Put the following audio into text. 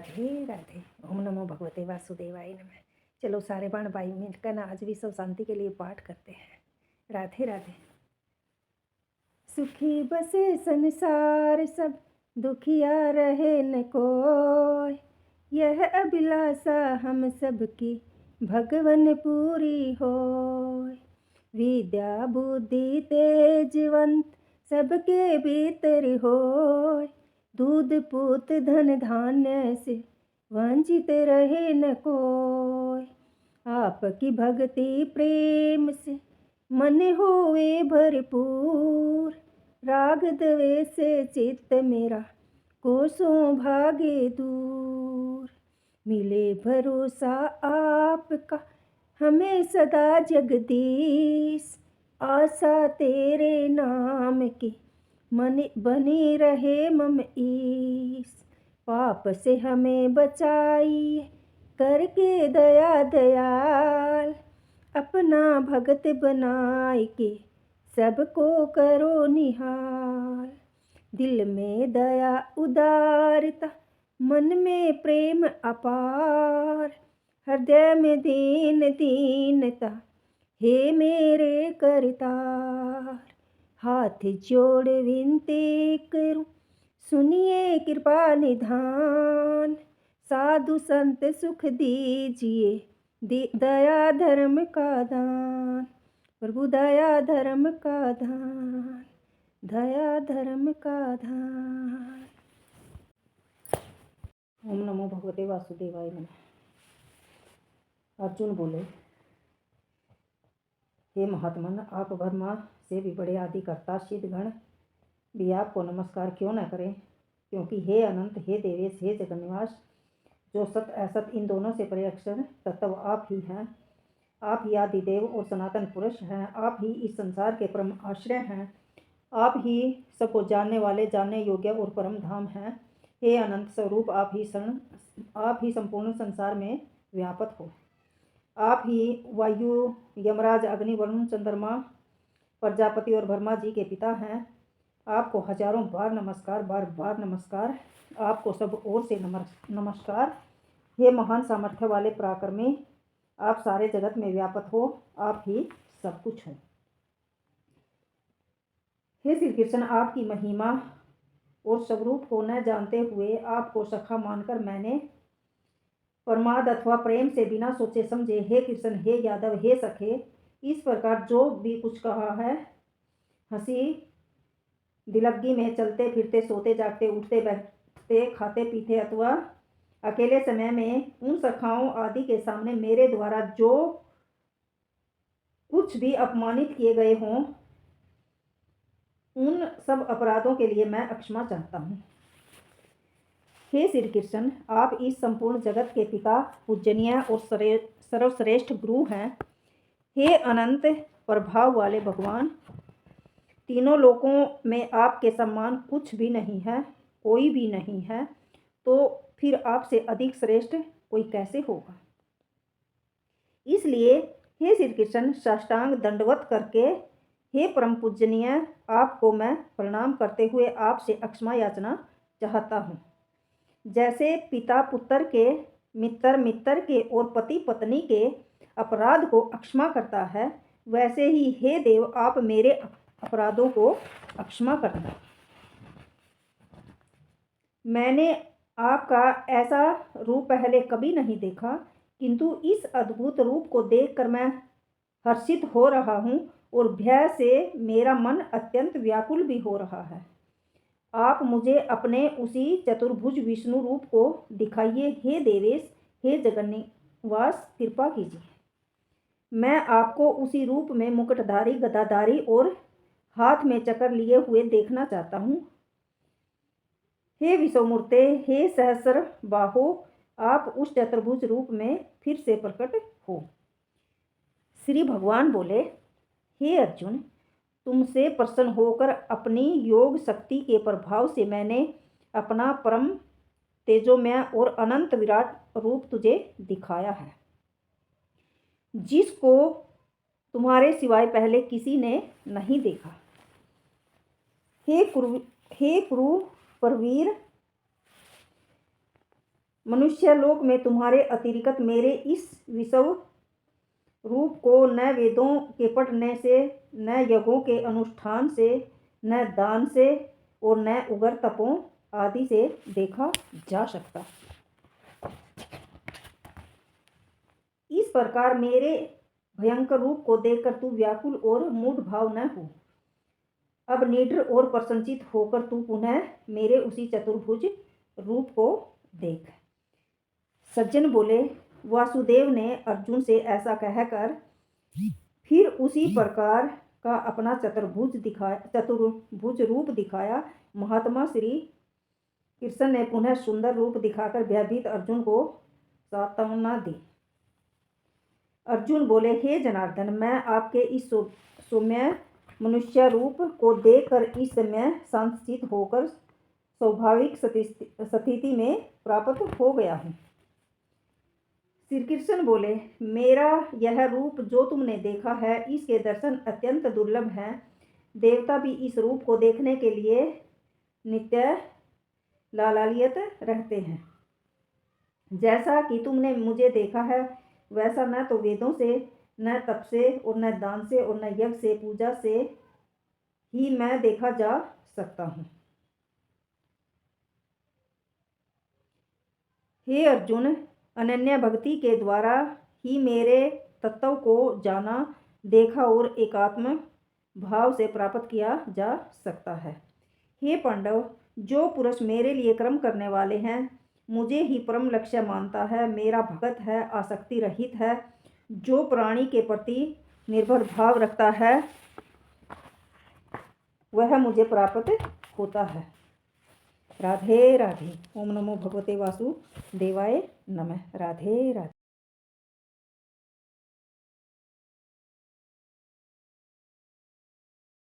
राधे राधे। ओम नमो भगवते वासुदेवाय नमः। चलो सारे बाण भाई मिलकर ना आज विश्व शांति के लिए पाठ करते हैं। राधे राधे। सुखी बसे संसार सब, दुखिया रहे न कोई, यह अभिलाषा हम सबकी भगवन पूरी होय। विद्या बुद्धि तेजवंत सबके भीतर होय, दूध पूत धन धान्य से वंचित रहे न कोय। आपकी भक्ति प्रेम से मन होवे भरपूर, राग द्वेष से चित्त मेरा कोसों भागे दूर। मिले भरोसा आपका हमें सदा जगदीश, आशा तेरे नाम की मन बनी रहे मम ईश। पाप से हमें बचाइए करके दया दयाल, अपना भगत बनाए के सबको करो निहाल। दिल में दया उदारता, मन में प्रेम अपार, हृदय में दीन दीनता हे मेरे करतार। हाथ जोड़ विनती करूं सुनिए कृपा निधान, साधु संत सुख दीजिए दया धर्म का दान। प्रभु दया धर्म का दान, दया धर्म का दान। ओम नमो भगवते वासुदेवाय नमः। अर्जुन बोले, हे महात्मन, आप ब्रह्मा से भी बड़े आदि कर्ता सिद्धगण भी आपको नमस्कार क्यों न करें, क्योंकि हे अनंत, हे देवेश, हे जगन्निवास, जो सत असत इन दोनों से परे अक्षर तत्व आप ही हैं। आप ही आदिदेव और सनातन पुरुष हैं। आप ही इस संसार के परम आश्रय हैं। आप ही सबको जानने वाले, जानने योग्य और परम धाम हैं। हे अनंत स्वरूप, आप ही संपूर्ण संसार में व्यापक हो। आप ही वायु, यमराज, अग्नि, वरुण, चंद्रमा, प्रजापति और ब्रह्मा जी के पिता हैं। आपको हजारों बार नमस्कार, बार बार नमस्कार। आपको सब ओर से नमस्कार। हे महान सामर्थ्य वाले पराक्रमी, आप सारे जगत में व्यापक हो। आप ही सब कुछ हो। हे श्री कृष्ण, आपकी महिमा और स्वरूप को न जानते हुए आपको सखा मानकर मैंने प्रमाद अथवा प्रेम से बिना सोचे समझे हे कृष्ण, हे यादव, हे सखे, इस प्रकार जो भी कुछ कहा है, हंसी दिलग्गी में, चलते फिरते, सोते जागते, उठते बैठते, खाते पीते अथवा अकेले समय में उन सखाओं आदि के सामने मेरे द्वारा जो कुछ भी अपमानित किए गए हों, उन सब अपराधों के लिए मैं क्षमा चाहता हूँ। हे श्री कृष्ण, आप इस संपूर्ण जगत के पिता, पूजनीय और सर्वश्रेष्ठ गुरु हैं। हे अनंत प्रभाव वाले भगवान, तीनों लोकों में आपके समान कुछ भी नहीं है, कोई भी नहीं है, तो फिर आपसे अधिक श्रेष्ठ कोई कैसे होगा। इसलिए हे श्री कृष्ण, साष्टांग दंडवत करके हे परम पूजनीय, आपको मैं प्रणाम करते हुए आपसे क्षमा याचना चाहता हूँ। जैसे पिता पुत्र के, मित्र मित्र के और पति पत्नी के अपराध को क्षमा करता है, वैसे ही हे देव, आप मेरे अपराधों को क्षमा करना। मैंने आपका ऐसा रूप पहले कभी नहीं देखा, किंतु इस अद्भुत रूप को देखकर मैं हर्षित हो रहा हूँ और भय से मेरा मन अत्यंत व्याकुल भी हो रहा है। आप मुझे अपने उसी चतुर्भुज विष्णु रूप को दिखाइए। हे देवेश, हे जगन्निवास, कृपा कीजिए। मैं आपको उसी रूप में मुकुटधारी, गदाधारी और हाथ में चक्र लिए हुए देखना चाहता हूँ। हे विश्वमूर्ते, हे सहस्र बाहो, आप उस चतुर्भुज रूप में फिर से प्रकट हो। श्री भगवान बोले, हे अर्जुन, तुमसे प्रसन्न होकर अपनी योग शक्ति के प्रभाव से मैंने अपना परम तेजोमय और अनंत विराट रूप तुझे दिखाया है, जिसको तुम्हारे सिवाय पहले किसी ने नहीं देखा। हे कुरु परवीर, मनुष्य लोक में तुम्हारे अतिरिक्त मेरे इस विश्व रूप को न वेदों के पढ़ने से, न यज्ञों के अनुष्ठान से, न दान से और न उग्र तपों आदि से देखा जा सकता। इस प्रकार मेरे भयंकर रूप को देखकर तू व्याकुल और मूढ़ भाव न हो। अब निडर और प्रसन्नचित होकर तू पुनः मेरे उसी चतुर्भुज रूप को देख। सज्जन बोले, वासुदेव ने अर्जुन से ऐसा कहकर फिर उसी प्रकार का अपना चतुर्भुज रूप दिखाया। महात्मा श्री कृष्ण ने पुनः सुंदर रूप दिखाकर भयभीत अर्जुन को सांत्वना दी। अर्जुन बोले, हे जनार्दन, मैं आपके इस सौम्य मनुष्य रूप को देखकर इस समय शांतचित्त होकर स्वाभाविक स्थिति में प्राप्त हो गया हूँ। श्री कृष्ण बोले, मेरा यह रूप जो तुमने देखा है, इसके दर्शन अत्यंत दुर्लभ हैं। देवता भी इस रूप को देखने के लिए नित्य लालायित रहते हैं। जैसा कि तुमने मुझे देखा है, वैसा न तो वेदों से, न तप से और न दान से और न यज्ञ से, पूजा से ही मैं देखा जा सकता हूँ। हे अर्जुन, अनन्य भक्ति के द्वारा ही मेरे तत्व को जाना, देखा और एकात्म भाव से प्राप्त किया जा सकता है। हे पांडव, जो पुरुष मेरे लिए कर्म करने वाले हैं, मुझे ही परम लक्ष्य मानता है, मेरा भगत है, आसक्ति रहित है, जो प्राणी के प्रति निर्भर भाव रखता है, वह मुझे प्राप्त होता है। राधे राधे। ओम नमो भगवते वासुदेवाय नमः। राधे राधे।